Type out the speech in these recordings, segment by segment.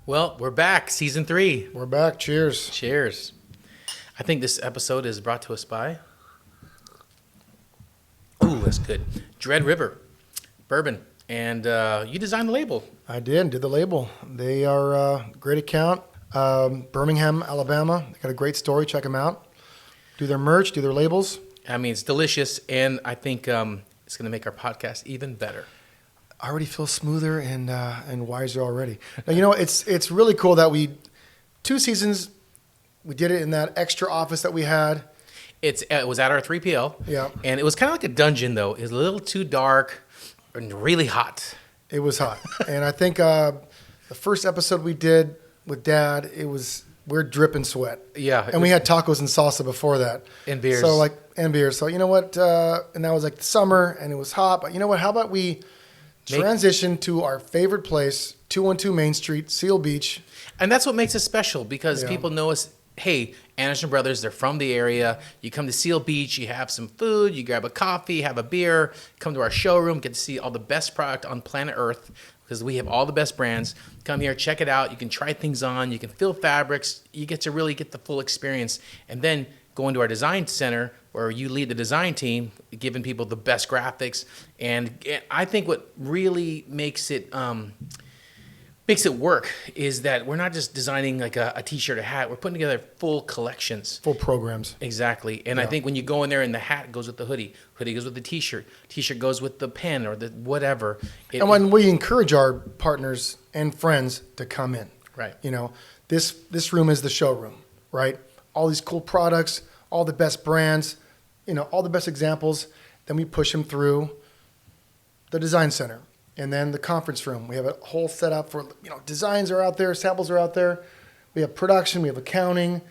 Well, we're back, season 3. We're back. Cheers. Cheers. I think this episode is brought to us by. Ooh, that's good. Dread River Bourbon. And you designed the label. I did the label. They are a great account. Birmingham, Alabama. They got a great story. Check them out. Do their merch, do their labels. I mean, it's delicious, and I think it's going to make our podcast even better. I already feel smoother and wiser already. Now, it's really cool that 2 seasons, we did it in that extra office that we had. It was at our 3PL. Yeah. And it was kind of like a dungeon, though. It was a little too dark and really hot. It was hot. And I think the first episode we did with Dad, we're dripping sweat. Yeah. And we had tacos and salsa before that. And beers. And beers. So you know what? And that was like the summer and it was hot. But you know what? How about we transition to our favorite place, 212 Main Street, Seal Beach. And that's what makes us special because people know us. Hey, Anderson Brothers, they're from the area. You come to Seal Beach, you have some food, you grab a coffee, have a beer, come to our showroom, get to see all the best product on planet Earth because we have all the best brands. Come here, check it out. You can try things on. You can feel fabrics. You get to really get the full experience. And then go into our design center where you lead the design team, giving people the best graphics. And I think what really makes it work is that we're not just designing like a t-shirt, a hat. We're putting together full collections. Full programs. Exactly. And I think when you go in there and the hat goes with the hoodie goes with the t-shirt goes with the pen or the whatever. And when we encourage our partners and friends to come in. Right. This room is the showroom, right? All these cool products, all the best brands, all the best examples. Then we push them through the design center. And then the conference room. We have a whole setup for, designs are out there, samples are out there. We have production, we have accounting.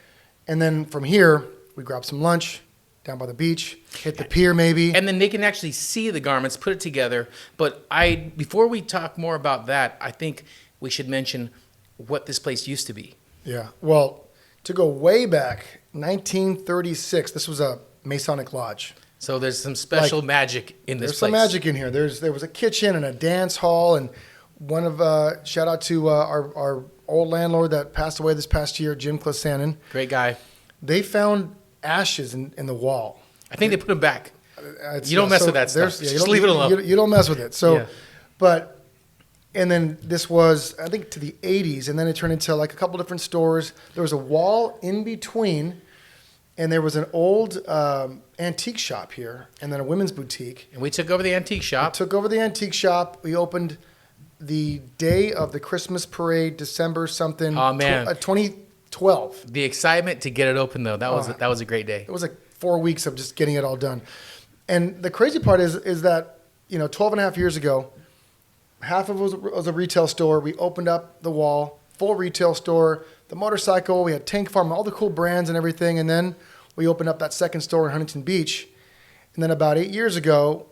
And then from here, we grab some lunch down by the beach, hit the pier maybe. And then they can actually see the garments, put it together. But before we talk more about that, I think we should mention what this place used to be. Yeah. Well, to go way back, 1936, this was a Masonic lodge. So there's some special magic in this place. There's some magic in here. There was a kitchen and a dance hall, and shout out to our old landlord that passed away this past year, Jim Clasanen. Great guy. They found ashes in the wall. I think they put them back. You don't mess with that stuff. Just leave it alone. You don't mess with it. So, and then this was, I think, to the 80s, and then it turned into like a couple different stores. There was a wall in between, and there was an old antique shop here, and then a women's boutique. And we took over the antique shop. We opened the day of the Christmas parade, December something. Oh, man. 2012. The excitement to get it open, though, that was a great day. It was like 4 weeks of just getting it all done. And the crazy part is that, 12 and a half years ago, half of it was a retail store. We opened up the wall, full retail store, the motorcycle, we had Tank Farm, all the cool brands and everything. And then we opened up that second store in Huntington Beach. And then about 8 years ago,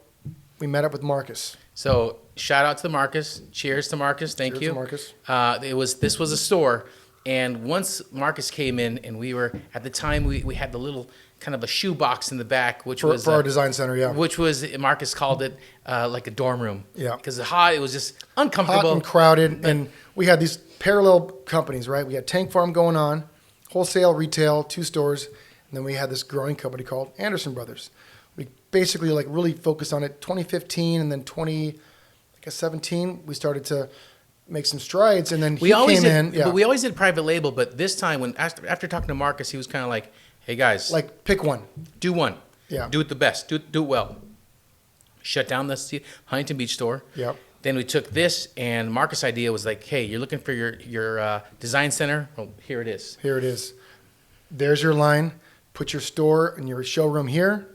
we met up with Marcus. So shout out to Marcus. Cheers to Marcus. Thank you. Cheers to Marcus. This was a store. And once Marcus came in, and we were, at the time, we had the little kind of a shoe box in the back, which was... For our design center, yeah. Which was, Marcus called it like a dorm room. Yeah. Because it was just uncomfortable. Hot and crowded. And we had these parallel companies, right? We had Tank Farm going on, wholesale, retail, 2 stores. And then we had this growing company called Anderson Brothers. We basically really focused on it 2015, and then 2017, we started to make some strides, and then we always did private label, but this time after talking to Marcus, he was kind of like, hey guys, pick one, do one, do it the best, do it well. Shut down the Huntington Beach store. Yep. Then we took this, and Marcus' idea was like, hey, you're looking for your design center. Well, here it is. There's your line. Put your store and your showroom here,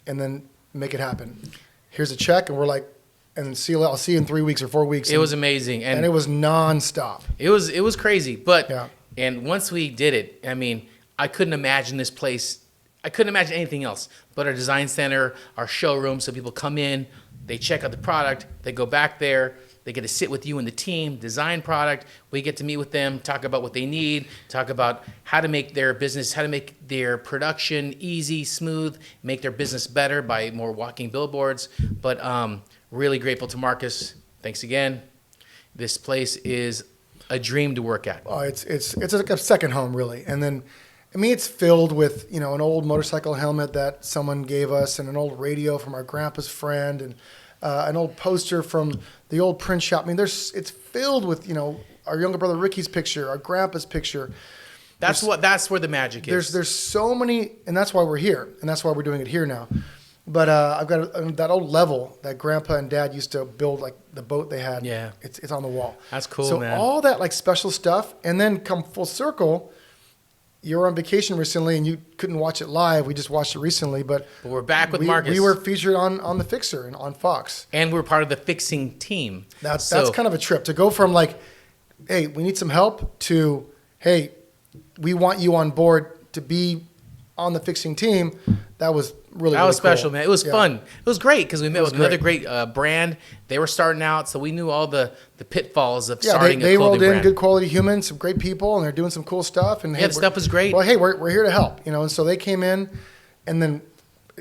and then make it happen. Here's a check, and we're like, and I'll see you in 3 weeks or 4 weeks. It was amazing. And it was nonstop. It was crazy. But and once we did it, I mean, I couldn't imagine this place. I couldn't imagine anything else but our design center, our showroom. So people come in, they check out the product, they go back there, they get to sit with you and the team, design product. We get to meet with them, talk about what they need, talk about how to make their business, how to make their production easy, smooth, make their business better by more walking billboards. But really grateful to Marcus. Thanks again. This place is a dream to work at. Oh, it's like a second home, really. And then, I mean, it's filled with, an old motorcycle helmet that someone gave us, and an old radio from our grandpa's friend, and an old poster from the old print shop. I mean, it's filled with, our younger brother Ricky's picture, our grandpa's picture. That's where the magic is. There's so many, and that's why we're here, and that's why we're doing it here now. But I've got that old level that Grandpa and Dad used to build, like the boat they had. Yeah, it's on the wall. That's cool, so man. So all that like special stuff, and then come full circle. You were on vacation recently, and you couldn't watch it live. We just watched it recently, but we're back with Marcus. We were featured on The Fixer and on Fox, and we're part of the fixing team. That's kind of a trip to go from like, hey, we need some help, to hey, we want you on board to be on the fixing team. That was really special, cool. man. It was fun. It was great because we met with another great brand. They were starting out, so we knew all the pitfalls of starting a clothing brand. They rolled in good quality humans, some great people, and they're doing some cool stuff. And the stuff was great. Well, hey, we're here to help, And so they came in, and then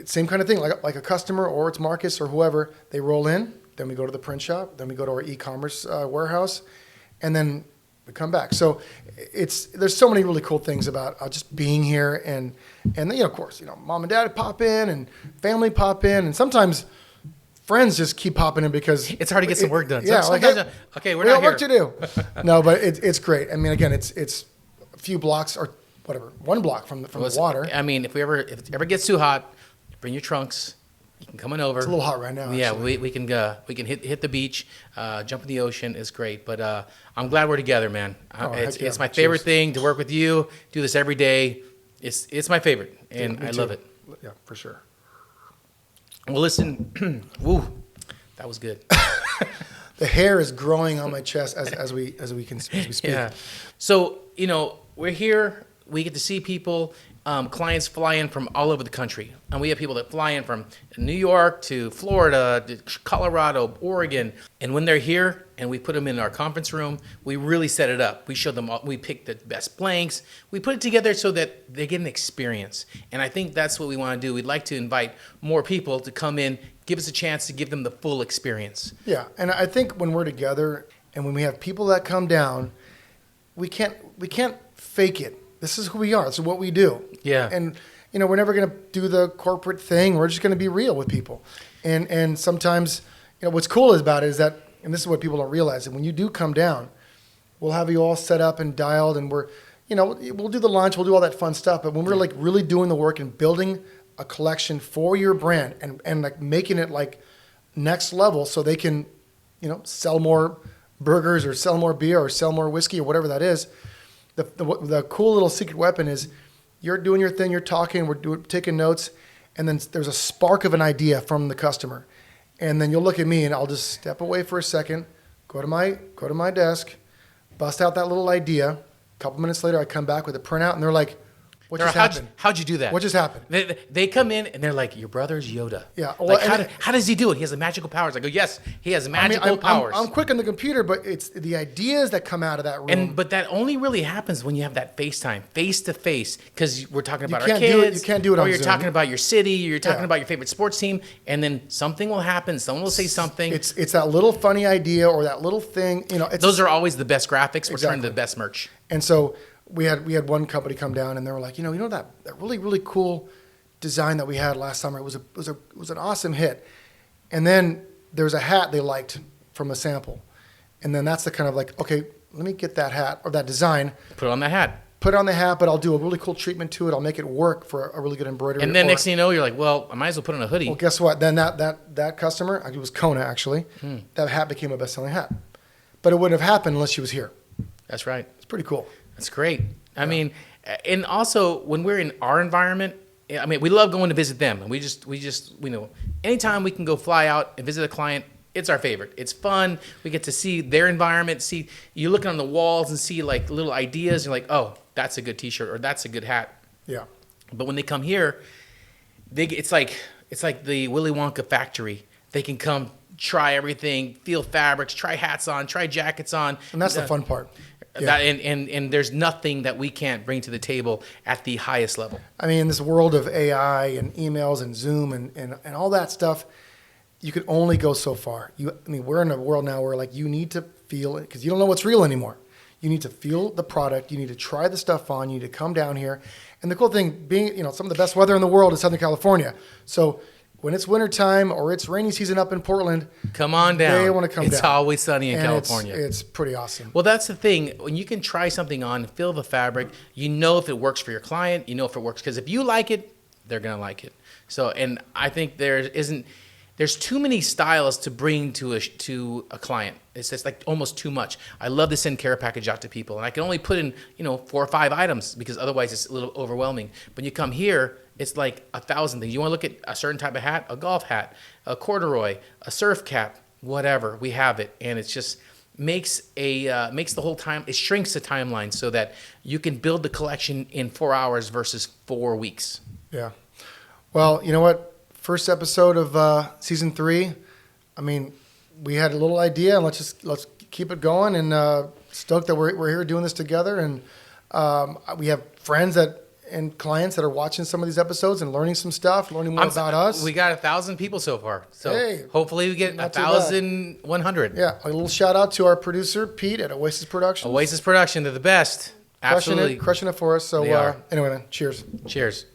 same kind of thing, like a customer, or it's Marcus or whoever. They roll in, then we go to the print shop, then we go to our e-commerce warehouse, and then we come back. So there's so many really cool things about just being here, and then, of course, mom and dad pop in, and family pop in, and sometimes friends just keep popping in because it's hard to get some work done. Yeah, sometimes, okay, we're not here. We got work to do. No, but it's great. I mean, again, it's a few blocks or whatever, one block from the water. I mean, if it ever gets too hot, bring your trunks. You can come on over. It's a little hot right now. Yeah, actually. we can hit the beach, jump in the ocean. It's great, but I'm glad we're together, man. It's my favorite thing to work with you. Do this every day. It's my favorite, and I love it. Yeah, for sure. Well, listen, woo, that was good. The hair is growing on my chest as we speak. Yeah. So we're here. We get to see people. Clients fly in from all over the country, and we have people that fly in from New York to Florida, to Colorado, Oregon, and when they're here and we put them in our conference room, we really set it up. We show them all, we pick the best blanks, we put it together so that they get an experience, and I think that's what we want to do. We'd like to invite more people to come in, give us a chance to give them the full experience. Yeah, and I think when we're together and when we have people that come down, we can't fake it. This is who we are. This is what we do. Yeah. And, we're never going to do the corporate thing. We're just going to be real with people. And sometimes, what's cool about it is that, and this is what people don't realize, that when you do come down, we'll have you all set up and dialed, and we'll do the lunch, we'll do all that fun stuff. But when we're like really doing the work and building a collection for your brand and like making it like next level so they can, sell more burgers or sell more beer or sell more whiskey or whatever that is, the cool little secret weapon is you're doing your thing, you're talking, we're taking notes, and then there's a spark of an idea from the customer. And then you'll look at me and I'll just step away for a second, go to my desk, bust out that little idea. A couple minutes later, I come back with a printout, and they're like, what just happened? How'd you do that? What just happened? They come in and they're like, your brother's Yoda. Yeah. Well, like, how does he do it? He has the magical powers. I go, yes, he has magical powers. I'm quick on the computer, but it's the ideas that come out of that room. But that only really happens when you have that FaceTime, face to face, because we're talking about you our kids. You can't do it on Or you're Zoom. talking about your city. You're talking about your favorite sports team, and then something will happen. Someone will say something. It's that little funny idea or that little thing. Those are always the best graphics. We're turning the best merch. And so we had one company come down, and they were like, that really, really cool design that we had last summer. It was an awesome hit. And then there was a hat they liked from a sample. And then that's the kind of like, okay, let me get that hat or that design. Put it on that hat. Put it on the hat, but I'll do a really cool treatment to it. I'll make it work for a really good embroidery. And then next thing you know, you're like, well, I might as well put on a hoodie. Well, guess what? Then that customer, it was Kona actually, that hat became a best-selling hat. But it wouldn't have happened unless she was here. That's right. It's pretty cool. That's great. I mean, and also when we're in our environment, I mean, we love going to visit them, and we just anytime we can go fly out and visit a client, it's our favorite. It's fun. We get to see their environment. See, you look on the walls and see like little ideas. You're like, oh, that's a good T-shirt or that's a good hat. Yeah. But when they come here, it's like the Willy Wonka factory. They can come try everything, feel fabrics, try hats on, try jackets on, and that's the fun part. Yeah. And there's nothing that we can't bring to the table at the highest level. I mean, in this world of AI and emails and Zoom and all that stuff, you can only go so far. We're in a world now where like you need to feel it because you don't know what's real anymore. You need to feel the product. You need to try the stuff on. You need to come down here. And the cool thing being, some of the best weather in the world is Southern California. So when it's wintertime or it's rainy season up in Portland, come on down. They want to come down. It's always sunny in and California. It's pretty awesome. Well, that's the thing. When you can try something on, feel the fabric, you know if it works for your client, you know if it works. Because if you like it, they're going to like it. So, and I think there's too many styles to bring to a client. It's just like almost too much. I love to send care package out to people, and I can only put in 4 or 5 items because otherwise it's a little overwhelming. When you come here, it's like 1,000 things. You want to look at a certain type of hat, a golf hat, a corduroy, a surf cap, whatever. We have it, and it's just makes the whole time. It shrinks the timeline so that you can build the collection in 4 hours versus 4 weeks. Yeah. Well, you know what? First episode of season 3. I mean, we had a little idea, and let's keep it going. And stoked that we're here doing this together. And we have friends and clients that are watching some of these episodes and learning some stuff, learning more about us. We got 1,000 people so far. So hey, hopefully we get 1,100. Yeah. A little shout out to our producer Pete at Oasis Productions. Oasis Production, they're the best. Absolutely Crushing it for us. So anyway, man, cheers. Cheers.